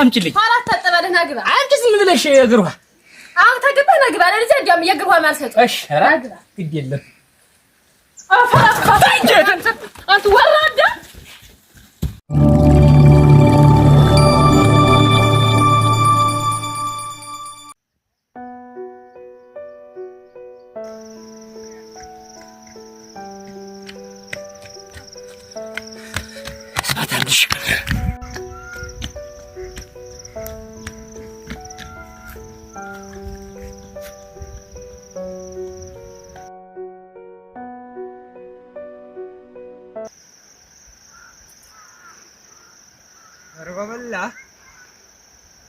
አምጪልኝ። አራት ተጠባለና ግባ። አንቺ ዝም ብለሽ እግሯ አሁን ተገባና ግባ። ለልጅ እንዲያም የግሯ ማልሰጥ። እሺ ኧረ ግድ የለም። አንተ ወራዳ ረበላ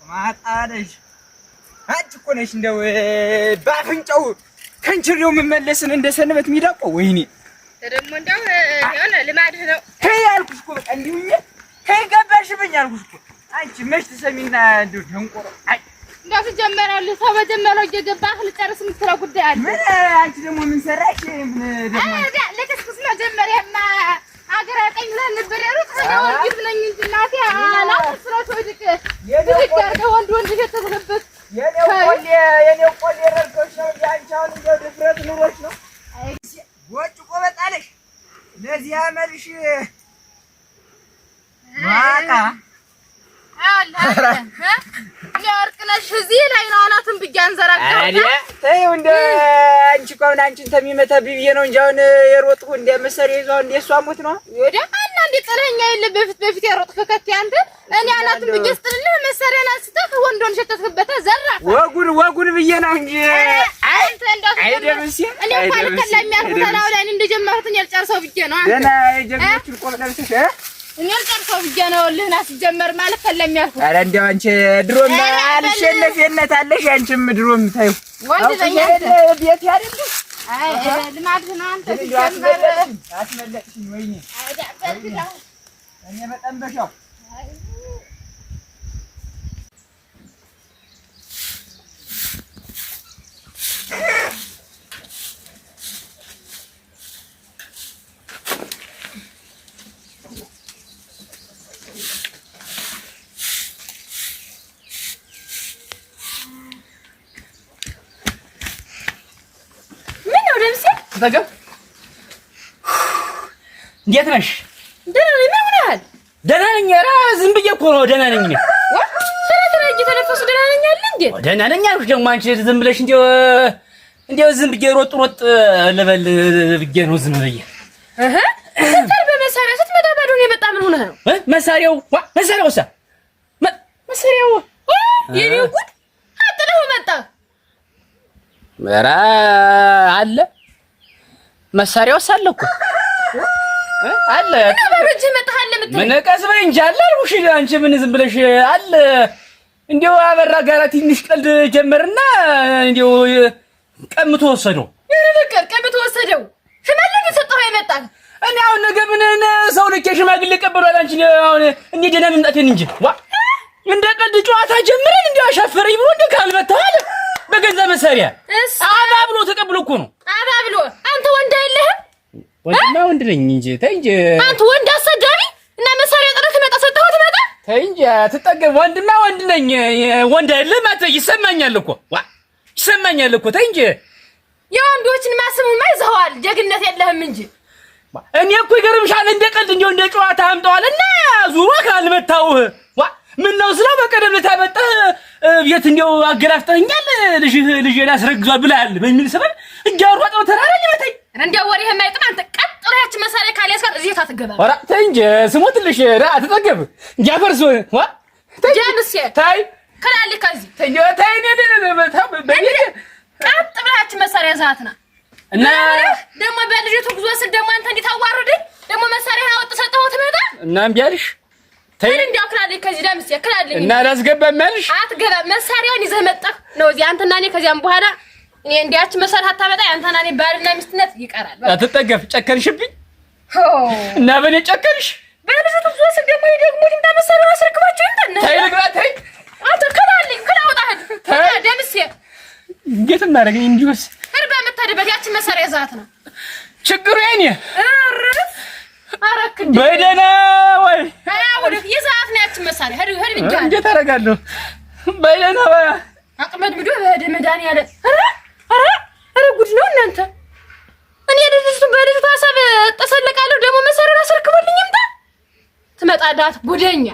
ማጣለሽ አንቺ እኮ ነሽ እንደው ባፍንጫው ከንችሬው መመለስን እንደሰንበት ሚዳቆ ወይኔ ደግሞ እንደው የሆነ ልማድህ ነው። ከይ አልኩሽ እኮ በቃ እንዲሁኝ ከይ ገባሽብኝ አልኩሽ እኮ አንቺ መች ትሰሚና እንደው ደንቆሮ አይ እንደው ትጀመራለህ ሰው በጀመረው እየገባህ ልጨርስ የምትለው ጉዳይ አለ። ምን አንቺ ደግሞ ምን ሰራሽ? ምን ደግሞ ለከስኩስ መጀመሪያማ አገር አቀኝ ለነበር ያሩት ነው ግብ ነኝ እንጂ እናቴ አላው ስራቶ ይድቅ ይድቅ ወንድ እየተዘለበት የኔው ቆሌ ረርቶሽ ነው ያንቻውን እንደው ድፍረት ኑሮሽ ነው። አይ ወጭ ቆበጣለሽ ለዚህ አመልሽ ማቃ አላህ ለወርቅነሽ እዚህ ላይ ነው አላትን ብያን ዘራጋው ተይው እንደ አንቺ ቆምን አንቺን ተሚመታ ቢብዬ ነው እንጂ አሁን የሮጥኩ እንደ መሰሪ ይዟው እንደ እሷ ሞት ነው ወደ ማን እንደ ጥለኛ የለ በፊት የሮጥኩ ከከት አንተ እኔ አላትን ብዬ ስጥልህ መሰሪያን አንስተህ ወንዶን ሸተትክበት ዘራ ወጉን ብዬ ነው እንጂ አንተ እንደው አይደምሲ እኔ እንኳን ከላሚያልኩ ተላው ላይ እንደጀመርኩኝ ያልጨርሰው ብዬ ነው አንተ ገና የጀመርኩት ቆርጠልሽ እኔ አልጨርሰው ብዬ ነው ልህና ሲጀመር ማለት ከላሚያልኩ ኧረ እንደው አንቺ ድሮም አልሸነፍነት አለሽ አንቺም ድሮም ታዩ ወንድ ነኝ ቤት ያደለ አይ ልማድ ነው አንተ ሲጀመር አስመለጥሽኝ ወይኔ እኔ መጠንበሻው ተገብ እንዴት ነሽ? ደህና ነኝ። ምን ሆነሃል? ደህና ነኝ። ኧረ ዝም ብዬሽ እኮ ነው ደህና ነኝ። እየተነፈሱ ደህና ነኝ አለ እንዴ? ደህና ነኝ አልኩሽ። ደግሞ አንቺ ዝም ብለሽ እንደው ዝም ብዬሽ ሮጥ ልበል ብዬሽ ነው ዝም ብዬሽ ስትል በመሳሪያ ስትመጣ ባዶ ነው የመጣ ምን ሆነህ ነው? መሳሪያው የኔው ጉድ አጥለው መጣ። ኧረ አለ መሳሪያው ሳለ እኮ አለ እና ባሮጅ መጣሃል ለምትል ምን ቀስ በይ እንጂ አለ አልኩሽ። አንቺ ምን ዝም ብለሽ አለ እንደው አበራ ጋራ ትንሽ ቀልድ ጀመርና እንደው ቀምቶ ወሰደው። ይርልቀር ቀምቶ ወሰደው። ሽማግሌ ሰጠው አይመጣ። እኔ አሁን ነገ ምን ሰው ልኬ ሽማግሌ ቀበሏል። አንቺ አሁን እኔ ደህና መምጣቴን እንጂ እንደ ቀልድ ጨዋታ ጀምረን እንደው አሻፈረኝ ብሎ እንደ ካልመታል በገዛ መሳሪያ አባብሎ ተቀብሎ እኮ ነው። አባብሎ አንተ ወንድ አይደለህም? ወንድማ ወንድ ነኝ እንጂ ተይ እንጂ አንተ ወንድ አሰዳቢ እና መሳሪያ ጥረት መጣ ሰጠው ትመጣ ተይ እንጂ አትጠገብ። ወንድማ ወንድ ነኝ ወንድ አይደለም አትይ። ይሰማኛል እኮ ይሰማኛል እኮ ተይ እንጂ የወንዶችን ማስሙማ ይዘዋል። ጀግነት የለህም እንጂ እኔ እኮ ይገርምሻል እንደ ቀልድ እንደው እንደ ጨዋታ አምጣዋልና ዙሮ ካልመታው ምን ነው ስለው በቀደም ለታመጣ ቤት እንደው አገላፍጠኛል ልጅ አስረግዟል ብላል በሚል ሰበብ እጃሯጣው ተራራ ሊመታኝ እንደው ወሬ የማይጥም አንተ ቀጥሮያች መሳሪያ ካልያዝካት እዚህ ታትገባ። ኧረ ተይ እንጂ ስሞትልሽ አትጠገብ እንጃፈርሶ ጃምስ ታይ ከላል ከዚህ ተይ ቀጥሮያች መሳሪያ ዛትና እና ደግሞ በልጅቱ ጉዞ ስል ደግሞ አንተ እንዴት አዋረደኝ ደግሞ መሳሪያ አወጥ ሰጠው ትመጣ እና እምቢ አልሽ። ተይ እንደው ከላልኝ ከዚህ ዳምስ ከላልኝ እና አላስገባም አልሽ። አትገባ መሳሪያውን ይዘህ መጣህ ነው እዚህ አንተና እኔ ከዚያም በኋላ እኔ እንዲያች መሳሪያ አታመጣ አንተና እኔ ባልና ሚስትነት ይቀራል። አትጠገፍ ጨከንሽብኝ እና በኔ ጨከንሽ። በልጅቱ ጉዞ ስል ደግሞ ሊምታ መሳሪያ አስረክባቸው እንተነ ተይ ልግባ ተይ አንተ ከላልኝ ከላውጣህ ዳምስ እንዴት እናደርግ እንዲውስ ህርባ መታደበት ያቺ መሳሪያ ዛት ነው ችግሩ የኔ አረክ በደና ወይ ወደ የዛት ነው ያች መሳሪያ ሄድ ሄድ ብቻ እንዴት አደርጋለሁ ባይለና አቅመድ ብዶ በደ መድኃኒዓለ ኧረ ጉድ ነው እናንተ። እኔ ልጅቱ በልጅቱ ሀሳብ ተሰለቃለሁ ደግሞ መሳሪያ አስረክቦልኝ ይምጣ ትመጣዳት ጉደኛ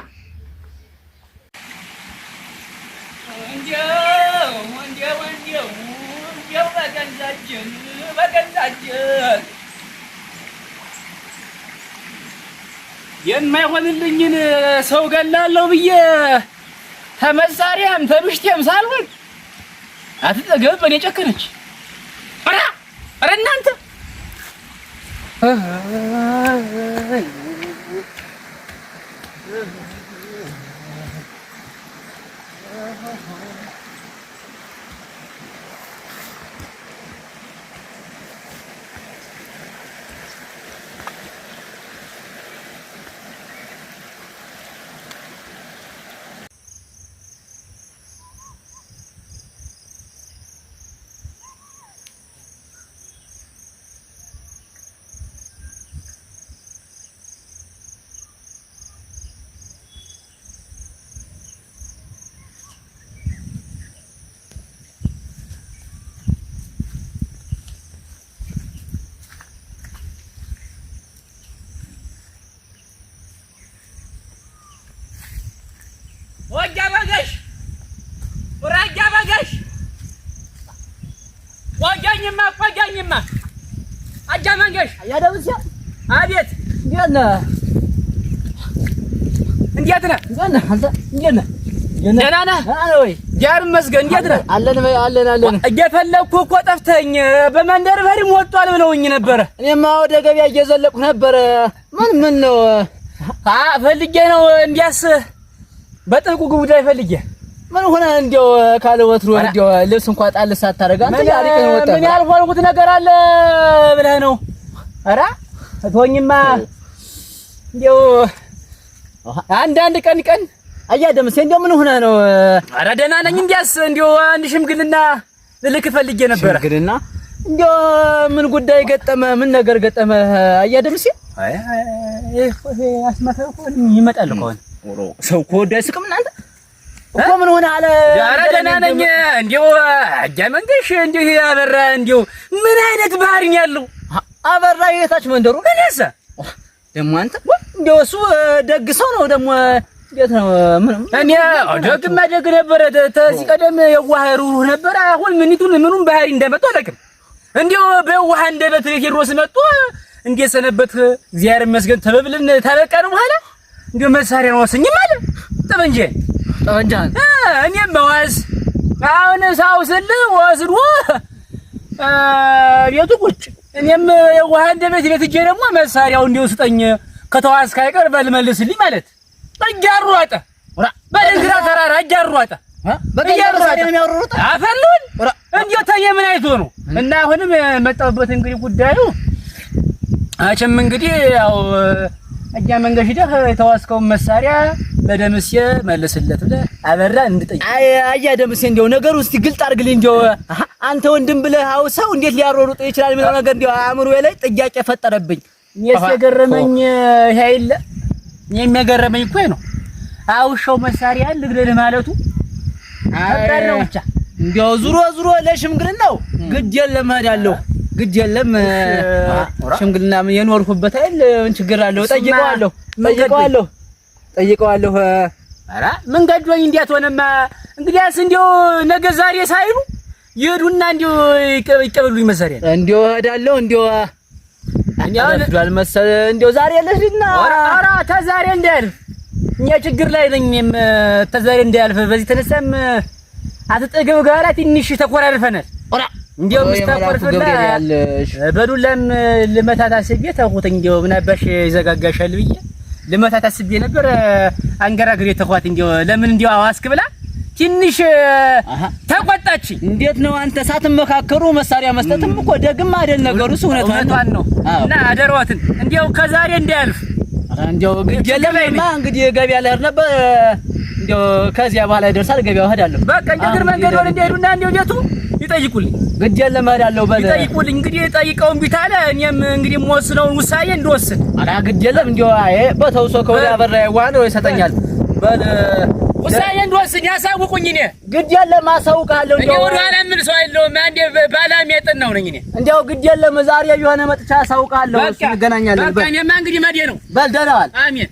እንዴው በገንዛችን የማይሆንልኝን ሰው ገላለሁ ብዬ ተመሳሪያም ተብሽቴም ሳልሆን አትጠገብ በኔ ጨከነች። ኧረ እናንተ ወጋኝማ አጃ መንገሽ አያደውስ አቤት እንዴት ነህ አንተ እንዴት ነህ ደህና ነህ ወይ ጃር መስገን እንዴት ነህ አለን እየፈለኩ እኮ ጠፍተኝ በመንደር በሪም ወጥቷል ብለውኝ ነበር እኔማ ወደ ገበያ እየዘለቁ ነበር ምን ነው ፈልጌ ነው እንዲያስ በጥልቁ ጉዳይ ፈልጌ ምን ሆነ እንዴው ካለ ወትሮ እንዴው ልብስ እንኳን ጣል ሳታረጋ አንተ ያሪከን ወጣ ምን ያልሆንኩት ነገር አለ ብለህ ነው ኧረ ተወኝማ እንዴው አንድ ቀን አያደምስ እንዴው ምን ሆነ ነው ኧረ ደህና ነኝ እንዲያስ እንዴው አንድ ሽምግልና ልልክ ፈልጌ ነበር ሽምግልና እንዴው ምን ጉዳይ ገጠመ ምን ነገር ገጠመ አያደምስ አይ አስማተው ይመጣል እኮ ሰው እኮ አይስቅም እናንተ እኮ ምን ሆነ አለ ኧረ ደህና ነኝ እንዴው አጃ መንገሽ እንዴው አበራ እንዴው ምን አይነት ባህሪ ነው ያለው አበራ የታች መንደሩ እኔሳ ደሞ አንተ እንዴው እሱ ደግ ሰው ነው ደሞ እንዴት ነው ምን እኔ ደግማ ደግ ነበር ተዚህ ቀደም የዋህሩ ነበር አሁን ምኑን ባህሪ እንደመጣ አላውቅም እንዴው በዋህ እንደበት ቴዎድሮስ መጥቶ እንዴት ሰነበት እግዚአብሔር ይመስገን ተበብልን ታበቃን በኋላ እንዴው መሳሪያ ነው ወሰኝ ማለት ጠበንጃን እኔም መዋዝ አሁን ሳውስል ወስዶ ቤቱ ቁጭ እኔም የዋህ እንደበት ቤት እጄ ደግሞ መሳሪያው እንዴው ስጠኝ ከተዋስ ካይቀር በልመልስልኝ ማለት አጃሯጣ በእንግራ ተራራ አጃሯጣ በእንግራ ነው የሚያወሩት አፈሉን እንዴው ታየ ምን አይቶ ነው እና አሁንም መጣበት እንግዲህ ጉዳዩ አቸም እንግዲህ ያው አጃ መንገሽ ደህ የተዋስከው መሳሪያ ለደምሴ መልስለት ብለህ አበራ እንድጠይቅ አያ ደምሴ እንደው ነገሩ እስቲ ግልጥ አድርግልኝ እንደው አንተ ወንድም ብለህ አውሰው እንዴት ሊያሮሩጥ ይችላል ምን ነገር እንደው አእምሮዬ ላይ ጥያቄ ፈጠረብኝ የገረመኝ ይሄ አይደለ የሚያገረመኝ እኮ ነው አውሻው መሳሪያ ልግደልህ ማለቱ አጣራው ብቻ እንደው ዙሮ ለሽምግልናው ግድ የለም እሄዳለሁ ግድ የለም ሽምግልና ምን የኖርኩበት አይደል ምን ችግር አለው ጠይቀዋለሁ ኧረ ምን ገዶኝ እንዴት ሆነማ እንግዲያስ እንደው ነገ ዛሬ ሳይሉ ይሄዱና እንደው ይቀበሉኝ መሳሪያ እንደው እሄዳለሁ እንደው አኛል መሰል እንደው ዛሬ ለሽና ኧረ ተዛሬ እንዳያልፍ እኛ ችግር ላይ ነኝም ተዛሬ እንዳያልፍ በዚህ ተነሳም አትጠገብ ጋራ ትንሽ ተኮራርፈናል እንዴው ምስተቆርፈላ በዱላም ልመታት አስቤ ተውኩት እንዴው ምን አባሽ ይዘጋጋሻል ብዬ ልመታት አስቤ ነበር አንገራግሬ ተኳት እንዴው ለምን እንዴው አዋስክ ብላ ትንሽ ተቆጣች እንዴት ነው አንተ ሳትመካከሩ መሳሪያ መስጠትም እኮ ደግም አይደል ነገሩስ እውነቷን ነው እና አደረዋትን እንዴው ከዛሬ እንዳያልፍ እንዴው ገለማ እንግዲህ ገበያ ላይ ነበር እንዴው ከዚያ በኋላ ይደርሳል ገበያው ሄዳለሁ በቃ እንግዲህ መንገድ ወደ እንደሄዱና እንዴው ቤቱ ይጠይቁልኝ ግድ የለም እሄዳለሁ በል ይጠይቁልኝ እንግዲህ ጠይቀውን ቢታለ እኔም እንግዲህ የምወስነውን ውሳኔ እንደወስን አራ ግድ የለም እንዴው አይ በተውሶ ከወዲያ በራ ያዋን ወይ ሰጠኛል በል ውሳኔ እንደወስን ያሳውቁኝ። እኔ ግድ የለም አሳውቅሃለሁ። እኔ ወደ ኋላ ምን ሰው አይደለሁም። አንዴ ባላም የጠናው ነኝ እኔ። እንዲያው ግድ የለም ዛሬ ቢሆን መጥቻ አሳውቅሃለሁ። እሱ እንገናኛለን። በቃ እኔማ እንግዲህ መዴ ነው። በል ደህና ዋል። አሜን።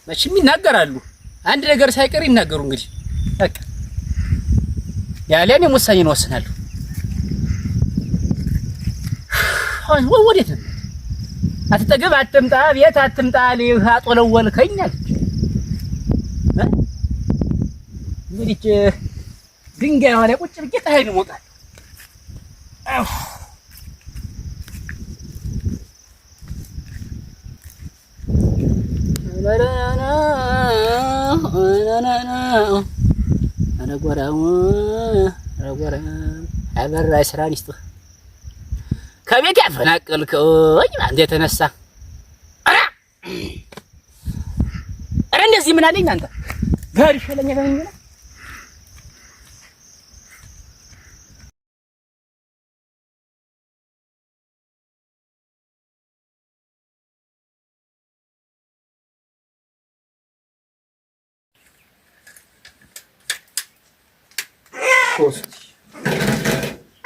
መቼም ይናገራሉ። አንድ ነገር ሳይቀር ይናገሩ። እንግዲህ በቃ ያለ እኔም ውሳኔ እወስናለሁ። ወዴት ነው? አትጠገብ አትምጣ፣ ቤት አትምጣ፣ ልህ አጦለወልከኝ አለች። እንግዲህ ድንጋይ ላይ ቁጭ ብዬ ፀሐይ ነው እሞቃለሁ። አበራ ስራን ይስጥህ። ከቤት ያፈናቀልከኝ አንተ የተነሳ ኧረ እንደዚህ ምን አለኝ አንተ ጋር ይሸለኛ ነው።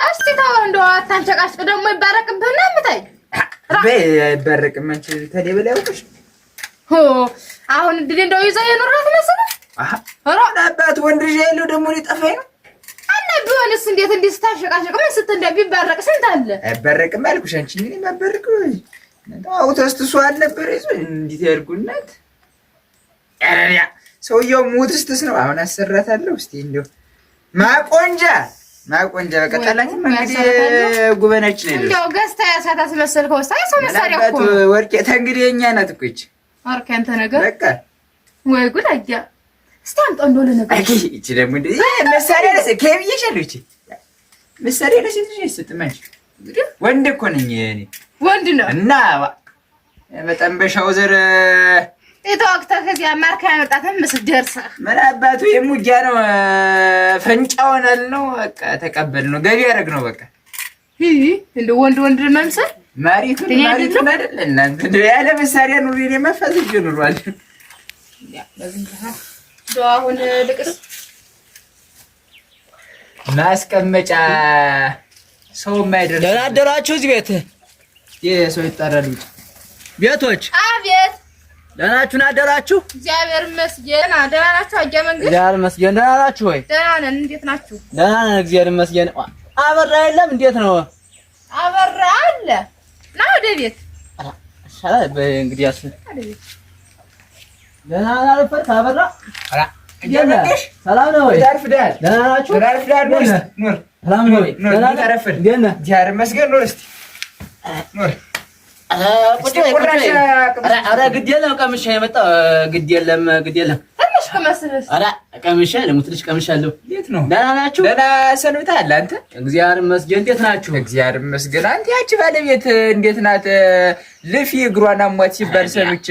እስቲ ታው እንደው አታንጨቃጭቅ ደግሞ ይባረቅብህና ምታይ አይባረቅም። አንቺ ታዲያ በላይ አውቀሽ አሁን እንዴ እንደው ይዘህ የኖርላት መሰለህ? አባት ወንድ ልጅ ያለው ደግሞ ሊጠፋኝ ነው። እና ቢሆንስ እንዴት ስታሸቃሸቅ ምን ስትንደ ቢባረቅ ስንት አለ? አይባረቅም አልኩሽ። አንቺ ምን ማባረቅ ነው? ተስተሱ አልነበረ ይዞ እንዴት ያርጉናት? አረሪያ ሰውየው ሙትስትስ ነው። አሁን አሰራታለሁ። እስቲ እንደው ማቆንጃ በቃ ጠላኝ እንግዲህ ጉበናችን አይደል? እንደው ገዝታ ያሳታ አስመሰልከው። ሰው መሳሪያ እኮ ወርቄታ እንግዲህ የኛ ናት እኮ እቺ አርካ አንተ ነገር በቃ ወይ ጉድ አያ እስቲ አምጣው እንደው ለነገር እቺ ደግሞ እንዴ መሳሪያ ለሰ ከብዬሻለሁ። እቺ መሳሪያ ለሰ ስትመጪ ወንድ እኮ ነኝ እኔ ወንድ ነው እና በጣም በሻውዘር የተወቅተ ከዚያ ማርካ ያመጣተም መስደርሳ ምን አባቱ የሙጃ ነው ፈንጫውን ነው በቃ ተቀበል ነው ገቢ ያደርግ ነው በቃ እንደ ወንድ መምሰል ማሪቱ አይደል እናንተ ያለ መሳሪያ ኑሪ ነው መፈዝጅ ኑሯል። ያ ለዝንታ ዶአሁን ልቅስ ማስቀመጫ ሰው የማይደርስ ደህና አደራችሁ። እዚህ ቤት የሰው ይጣራሉ ቤቶች። አቤት ደህና አደራችሁ? እግዚአብሔር ይመስገን። ደህና ናችሁ? አያ መንገድ እግዚአብሔር ይመስገን። ደህና ናችሁ ወይ? ደህና ነን። እንዴት ናችሁ? ደህና ነን እግዚአብሔር ይመስገን። አበራ የለም? እንዴት ነው? አበራ አለ። ና ወደ ቤት ሰላም እንግዲህ አስ ደህና አረፈት አበራ። አራ እንዴት ሰላም ነው ወይ? ዳርፍዳል ደህና ናችሁ? ዳርፍዳል ኑር ሰላም ነው ወይ? ደህና ታረፍል ደህና ጃር መስገን ኑር እስቲ ኑር ኧረ ግድ የለም ቀምሼ የመጣው ግድ የለም ትንሽ ከመስልስ ኧረ ቀምሼ ለሙትልሽ ቀምሻለሁ። እንዴት ነው? ደህና ናችሁ? ደህና ሰንብተሃል አንተ? እግዚአብሔር ይመስገን። እንዴት ናችሁ? እግዚአብሔር ይመስገን። አንተ ያቺ ባለቤት እንዴት ናት? ልፊ እግሯን አሟት ሲባል ሰምቼ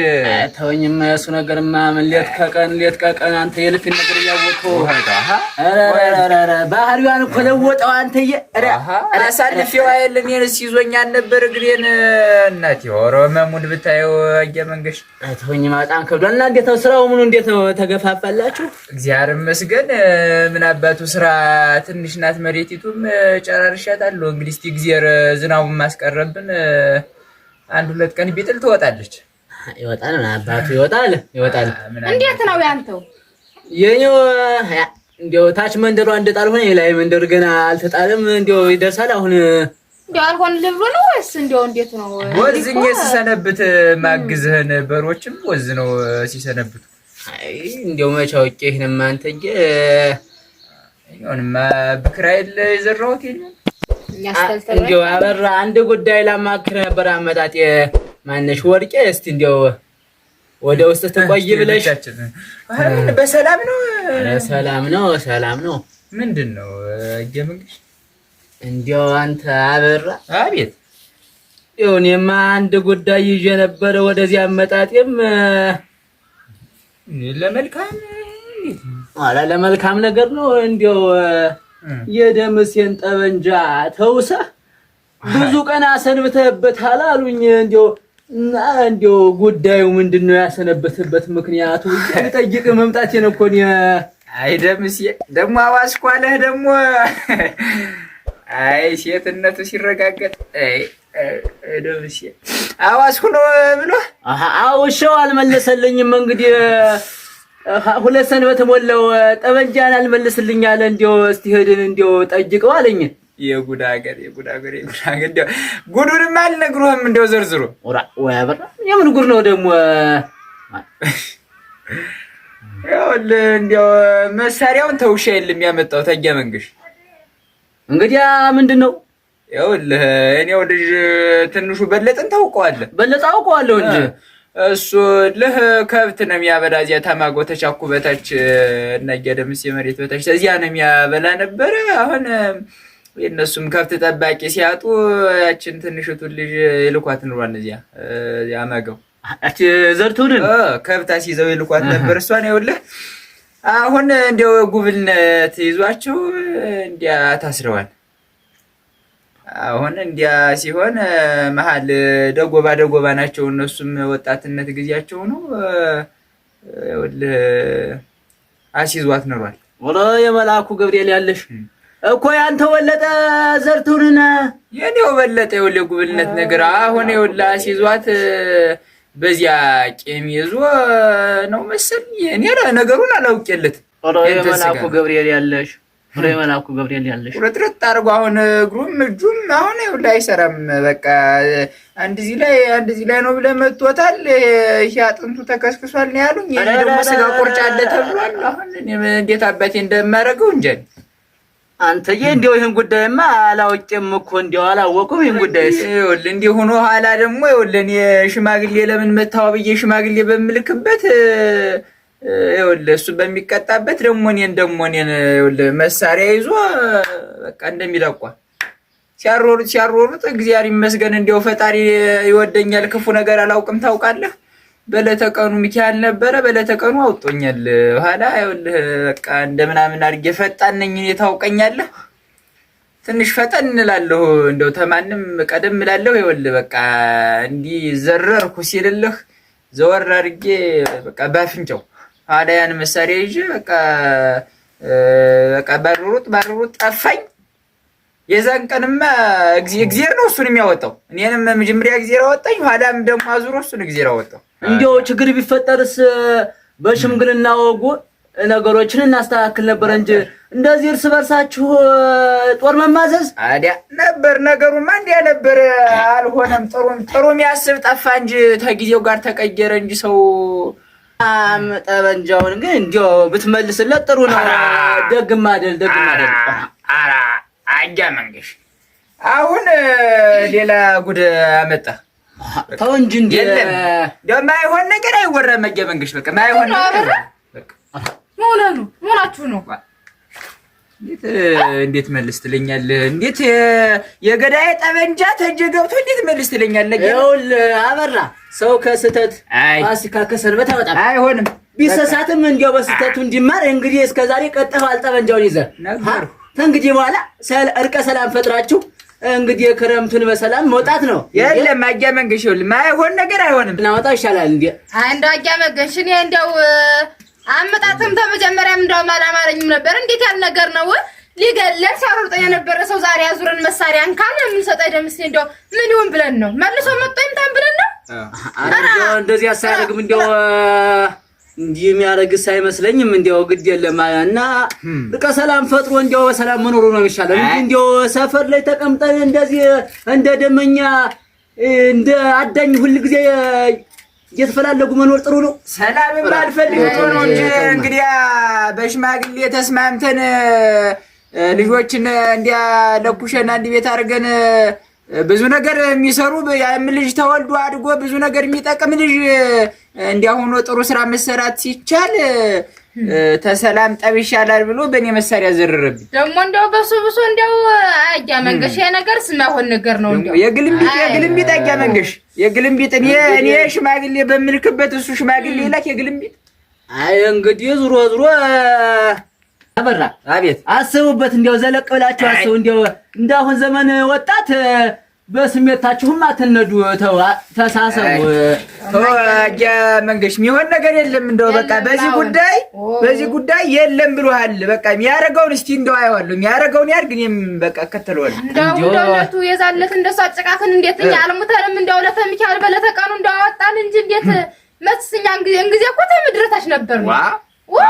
ተወኝማ። እሱ ነገርማ ምን ሌት ከቀን አንተ የልፊ ነገር እያወቅኸው ኧረ ባህሪዋን እኮ ለወጠው አንተዬ። ኧረ አሳልፌው አይደል እኔንስ ይዞኛል ነበር እግሬን እናቴ። ኧረ መሙን ብታየው አየመንገሽ ተወኝማ። በጣም ከብዷል። እና እንዴት ነው ስራው? ምኑ እንዴት ነው? ተገፋፋላችሁ? እግዚአብሔር ይመስገን። ምን አባቱ ስራ ትንሽ ናት። መሬቲቱም ጨራርሻታለሁ። እንግዲህ እስቲ እግዚአብሔር ዝናቡን ማስቀረብን አንድ ሁለት ቀን ቢጥል ትወጣለች። ይወጣል ምን አባቱ ይወጣል። እንዴት ነው ያንተው? የኔው እንደው ታች መንደሯ እንደጣል ሆነ የላይ መንደር ገና አልተጣለም። እንደው ይደርሳል አሁን እንደው አልሆን ልብሎ ነው ወይስ እንደው እንዴት ነው? ወዝኝ ሲሰነብት ማግዝህን በሮችም ወዝ ነው ሲሰነብቱ። አይ እንደው መቼ አውቄ ይሄንማ አንተዬ ይሁንማ በክራይል የዘራሁት የለም። እንደው አበራ አንድ ጉዳይ ላማክር ነበር። አመጣጤ ማነሽ ወርቄ እስቲ እንደው ወደ ውስጥ ተቆይ ብለሽ በሰላም ነው? ሰላም ነው። ምንድነው እየመንገሽ? እንደው አንተ አበራ። አቤት። እኔማ አንድ ጉዳይ ይዤ ነበር ወደዚህ አመጣጤም ለመልካም ነገር ነው። እንደው የደምሴን ጠበንጃ ተውሰህ ብዙ ቀን አሰንብተህበታል አሉኝ። እንዲያው ጉዳዩ ምንድነው? ያሰነበተበት ምክንያቱ ልጠይቅ መምጣቴ ነው እኮ እኔ። አይ ደምሴ ደግሞ አዋስኳለህ ደግሞ አይ ሴትነቱ ሲረጋገጥ ደምሴ አዋስኩ ነው ብሎ አውሻው አልመለሰልኝም። እንግዲህ ሁለት ሰንበት ሞላው ጠበንጃን አልመለስልኝ አለ። እስቲ ሄድን ጠይቀው አለኝ። የጉድ ሀገር ጉዱንም አልነግሩህም ዘርዝሮ ወይ አበራ የምን ጉድ ነው ደግሞ? ይኸውልህ መሳሪያውን ተውሻ የለም ያመጣው ተኛ መንገሽ። እንግዲያ ምንድነው? ይኸውልህ እኔው ልጅ ትንሹ በለጠን ታውቀዋለህ? በለጠ አውቀዋለሁ እንጂ እሱ ከብት ነው የሚያበላ እዚያ ተማጎ ተቻኩ በታች እና ገደምስ የመሬት በታች እዚያ ነው የሚያበላ ነበር። አሁን የእነሱም ከብት ጠባቂ ሲያጡ ያችን ትንሽቱን ልጅ ይልኳት ኑሯን እዚያ ያማገው አቺ ዘርቱን ከብት አስይዘው ይልኳት ነበር። እሷን ይኸውልህ አሁን ጉብልነት ይዟቸው ታስረዋል። አሁን ሲሆን መሀል ደጎባ ናቸው። እነሱም ወጣትነት ጊዜያቸው ነው። ይኸውልህ አስይዟት ኑሯል። ወላ የመላኩ ገብርኤል ያለሽ እኮ ያንተ ወለጠ ዘርቱንና የኔው በለጠ። ይኸውልህ ጉብልነት ነገር አሁን ይኸውልህ አስይዟት በዚያ ቄም ይዞ ነው መሰል። እኔ ነገሩን አላውቅለት። የመላኩ ገብርኤል ያለሽ ቁርጥርጥ አድርጎ አሁን እግሩም እጁም አሁን ይኸውልህ አይሰራም። በቃ አንድ እዚህ ላይ ነው ብለህ መጥቶታል። ይሄ አጥንቱ ተከስክሷል ነው ያሉኝ። እኔ ደግሞ ስጋ ቁርጫ አለ ተብሏል። አሁን እኔ እንዴት አባቴ እንደማደርገው እንጂ አንተዬ ይሄን ጉዳይማ አላውቅም እኮ አላወቁም። ይሄን ጉዳይስ ይኸውልህ ሆኖ ኋላ ደግሞ ይኸውልህ እኔ ሽማግሌ ለምን መታው ብዬ ሽማግሌ በምልክበት ይኸውልህ እሱ በሚቀጣበት ደግሞ እኔን ይኸውልህ መሳሪያ ይዞ በቃ እንደሚለቋ ሲያሮሩት እግዚአብሔር ይመስገን ፈጣሪ ይወደኛል። ክፉ ነገር አላውቅም ታውቃለህ። በለተቀኑ ሚካኤል ነበረ። በለተቀኑ አውጦኛል። ኋላ ይኸውልህ በቃ እንደምናምን አድርጌ ፈጣን ነኝ እኔ ታውቀኛለህ። ትንሽ ፈጠን እላለሁ ተማንም ቀደም እላለሁ። ይኸውልህ በቃ ዘረርኩ ሲልልህ ዘወር አድርጌ በቃ ባፍንጫው ኋላ ያን መሳሪያ ይዤ በቃ ባሩሩጥ ጠፋኝ። የዛን ቀንማ እግዚአብሔር ነው እሱን የሚያወጣው። እኔንም መጀመሪያ እግዚአብሔር አወጣኝ። ኋላም ደግሞ አዙሮ እሱን እግዚአብሔር አወጣው። ችግር ቢፈጠርስ በሽምግልና ወጉ ነገሮችን እናስተካክል ነበር እንጂ እንደዚህ እርስ በርሳችሁ ጦር መማዘዝ አዲያ ነበር። ነገሩማ ነበር። አልሆነም። ጥሩ የሚያስብ ጠፋ እንጂ ተጊዜው ጋር ተቀየረ እንጂ ሰው ጠበንጃውን ግን ብትመልስለት ጥሩ ነው። ደግማ አይደል አጃ መንገሽ አሁን ሌላ ጉድ አመጣ። ተው እንጂ ማይሆን ነገር አይወራም። አጃ መንገሽ በቃ ማይሆን ነገር ሞላችሁ ነው። እንዴት መልስ ትለኛለህ? እንዴት የገዳይ ጠበንጃ ተጀ ገብቶ እንዴት መልስ ትለኛለህ? ይኸውልህ አበራ ሰው ከስተት ፋሲካ ከሰንበት አወጣም። አይሆንም። ቢሰሳትም በስተቱ እንዲማር እንግዲህ እስከዛሬ ቀጠፋል ጠበንጃውን ይዘህ ነበር። እንግዲህ በኋላ እርቀ ሰላም ፈጥራችሁ እንግዲህ ክረምቱን በሰላም መውጣት ነው። የለም አጃ መንገሽ ይኸውልህ ማይሆን ነገር አይሆንም። እናወጣው ይሻላል እንዴ አንድ አጃ መንገሽ እኔ አመጣጥም ተመጀመሪያም አላማረኝም ነበር። እንዴት ያለ ነገር ነው? ሊገለን ሲያሮጠኝ የነበረ ሰው ዛሬ አዙረን መሳሪያን ካለ ምን ሰጠ ደምስ ምን ይሁን ብለን ነው መልሶ መጥቶ ይምታን ብለን ነው። እንደዚህ አሳያረግም እንዲህ የሚያረግስ አይመስለኝም። ግድ የለም እና እርቀ ሰላም ፈጥሮ በሰላም መኖሩ ነው የሚሻለው እንጂ ሰፈር ላይ ተቀምጠን እንደዚህ እንደ ደመኛ እንደ አዳኝ ሁሉ ጊዜ እየተፈላለጉ መኖር ጥሩ ነው። ሰላም አልፈልግ ነው እንጂ እንግዲህ በሽማግሌ ተስማምተን ልጆችን ለኩሸና ቤት አድርገን ብዙ ነገር የሚሰሩ ያም ልጅ ተወልዶ አድጎ ብዙ ነገር የሚጠቅም ልጅ ሆኖ ጥሩ ስራ መሰራት ሲቻል ተሰላም ጠብ ይሻላል ብሎ በእኔ መሳሪያ ዘረረብኝ። ደግሞ በሱ አጃ መንገሽ ነገር ስማሆን ነገር ነው። የግልምቢጥ አጃ መንገሽ የግልምቢጥ እኔ ሽማግሌ በምልክበት እሱ ሽማግሌ ላክ የግልምቢጥ። አይ እንግዲህ ዙሮ አበራ አቤት አስቡበት። ዘለቅ ብላችሁ አስቡ። እንዳሁን ዘመን ወጣት በስሜታችሁም አትነዱ። ተሳሰቡ። ወጃ መንገሽ የሚሆን ነገር የለም። እንደው በቃ በዚህ ጉዳይ የለም ብሎሃል። በቃ የሚያደርገውን እስቲ እንደው አየዋለሁ። የሚያደርገውን ያድርግ። እኔም በቃ እከተለዋለሁ። እንደውለቱ የዛለት እንደሱ አጨቃከን እንዴት እኛ አልሙተንም እንደው ለተሚካል በለተቀኑ እንደው አወጣን እንጂ እንዴት መስኛ እንግዲህ እኮ ተምድረታች ነበር ነው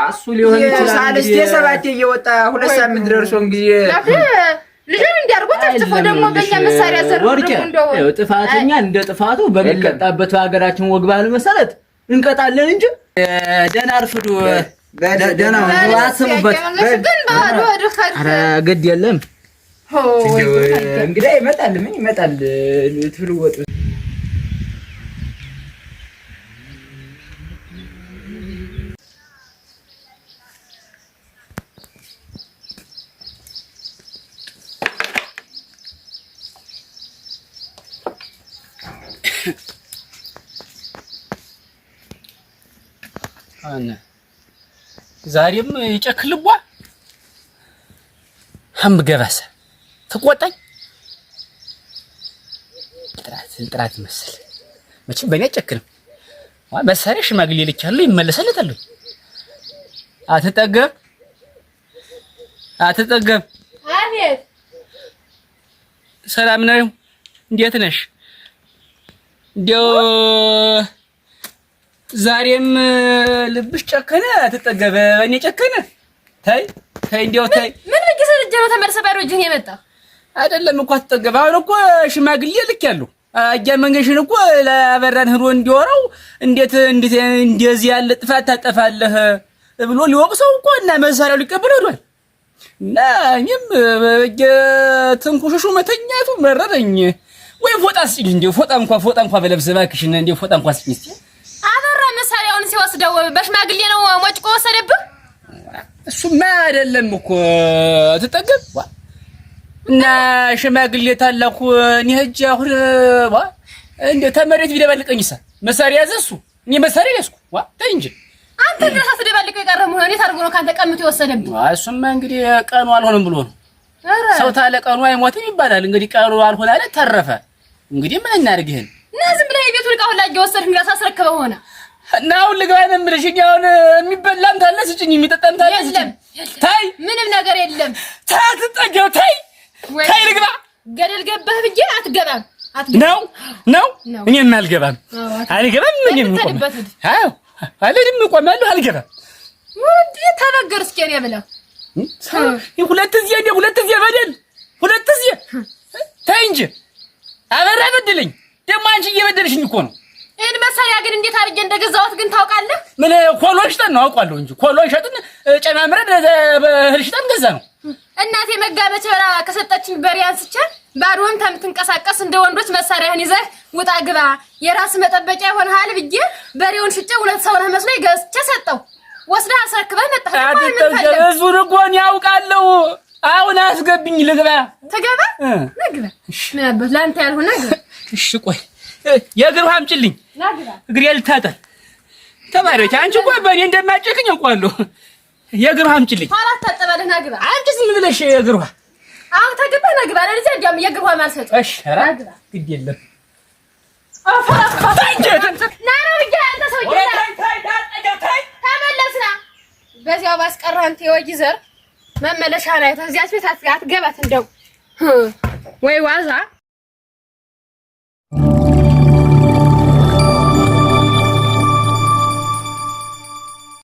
እሱ ሊሆን ይችላል። ሳልስቴ ሰባቴ እየወጣ 2 ሳምንት ደርሶ እንግዲህ ልጅን እንዲያርጉ ተጽፎ ደግሞ በእኛ መሳሪያ ዘርሮ እንደው ጥፋተኛ እንደ ጥፋቱ በሚቀጣበት በሀገራችን ወግ ባህል መሰረት እንቀጣለን እንጂ ደህና አርፍዱ። ደህና አስቡበት። ኧረ ግድ የለም እንግዲህ ይመጣል። ምን ይመጣል? ትልወጡ ዛሬም ይጨክልቧ አምገባሰ ተቆጣኝ ጥራት መሰል መቼም በእኔ አይጨክንም። መሳሪያ ሽማግሌ ልቻለሁ ይመለሰለታል። አትጠገብ አቤት ሰላም ነው። እንዴት ነሽ? እንደው ዛሬም ልብሽ ጨከነ። አትጠገበ እኔ ጨከነ። ታይ እንደው ታይ ምን ልጅ ነው ተመርሰ ባዶ እጅህን የመጣ አይደለም እኮ አትጠገበ። አሁን እኮ ሽማግሌ ልኬያለሁ። አያ መንገሽን እኮ ለአበራን ህሮ እንዲወራው እንዴት እንደዚህ ያለ ጥፋት ታጠፋለህ ብሎ ሊወቅሰው እኮ እና መሳሪያው ሊቀበል ሄዷል። እና እኔም በየትንኩሽሹ መተኛቱ መረረኝ። ወይ ፎጣ ስጪኝ እንዴ! ፎጣ እንኳን በለብስ እባክሽን እንዴ! ፎጣ እንኳን ስጪኝ እስቲ። አበራ መሳሪያውን ሲወስደው በሽማግሌ ነው ሞጭቆ ወሰደብህ? እሱማ አይደለም እኮ ትጠገብ እና ሽማግሌ ታላኩ እኔ ሂጅ አሁን እንዴ ተመሬት ቢደባልቀኝሳ መሳሪያ ያዘሱ እኔ መሳሪያ ያዝኩ ተይ እንጂ አንተ ግን ሳትደባልቀው የቀረ መሆን እንዴት አድርጎ ነው ካንተ ቀምቶ የወሰደብህ? እሱማ እንግዲህ ቀኑ አልሆነም ብሎ ነው። ሰው ታለ ቀኑ አይሞትም ይባላል። እንግዲህ ቀኑ አልሆነ አለ ተረፈ። እንግዲህ ምን እናድርግ? ይሄን እና ዝም ብለህ የቤቱን ዕቃ ሁላ እየወሰድክ እንዳሳስረክበው ሆነ እና አሁን ልግባ ነው የምልሽ። አሁን የሚበላም ታለ ስጭኝ፣ የሚጠጣም ታለ ስጭኝ። ታይ ምንም ነገር የለም። ታትጠገው ታይ ልግባ። ገደል ገባህ ብዬ አትገባም ነው እኔም አልገባም። ምንም አዎ አለንም እቆማለሁ። አልገባም። ወንድ ተናገር እስኪ እኔ ብለህ ሁለት ጊዜ በደል ታይ እንጂ አበራ በደለኝ። ደግሞ አንቺ እየበደልሽኝ እኮ ነው። ይሄን መሳሪያ ግን እንዴት አድርጌ እንደገዛሁት ግን ታውቃለህ? ምን ኮሎን ሽጠን ነው አውቃለሁ እንጂ ኮሎን ሸጥን ጨማምረን እህል ሽጠን ገዛ ነው። እናቴ መጋበቻ ብላ ከሰጠችኝ በሬ አንስቼ ባዶን ተምትንቀሳቀስ እንደ ወንዶች መሳሪያህን ይዘህ ውጣ ግባ የራስ መጠበቂያ ይሆንሃል ብዬ በሬውን ሽጬ ሁለት ሰው ነህ መስሎኝ ገዝቼ ሰጠው። ወስደህ አስረክበህ መጣህ። እሱን እኮ እኔ አውቃለሁ። አሁን አስገብኝ ልግባ። ተገባ ነግባ ምን አባት ላንተ ያልሆነ ነግባ። እሺ ቆይ የእግር ውሃ አምጪልኝ። እግሬ ልታጠብ። ተማሪዎች አንቺ እኮ በእኔ እንደማጨክኝ አውቃለሁ። የእግር ውሃ አምጪልኝ። ኋላ ታጠባለህ። ናግባ አንቺ ዝም ብለሽ የእግር ውሃ አሁን ተገባ ነግባ። ለዚህ እንዲያም የእግር ውሃ ማለት ነው። እሺ ኧረ ግድ የለም። ተመለስና በዚያው ባስቀረህ አንተ የወጊ ዘር መመለሻ ላይ ተዚያች ቤት አትገባት እንደው ወይ ዋዛ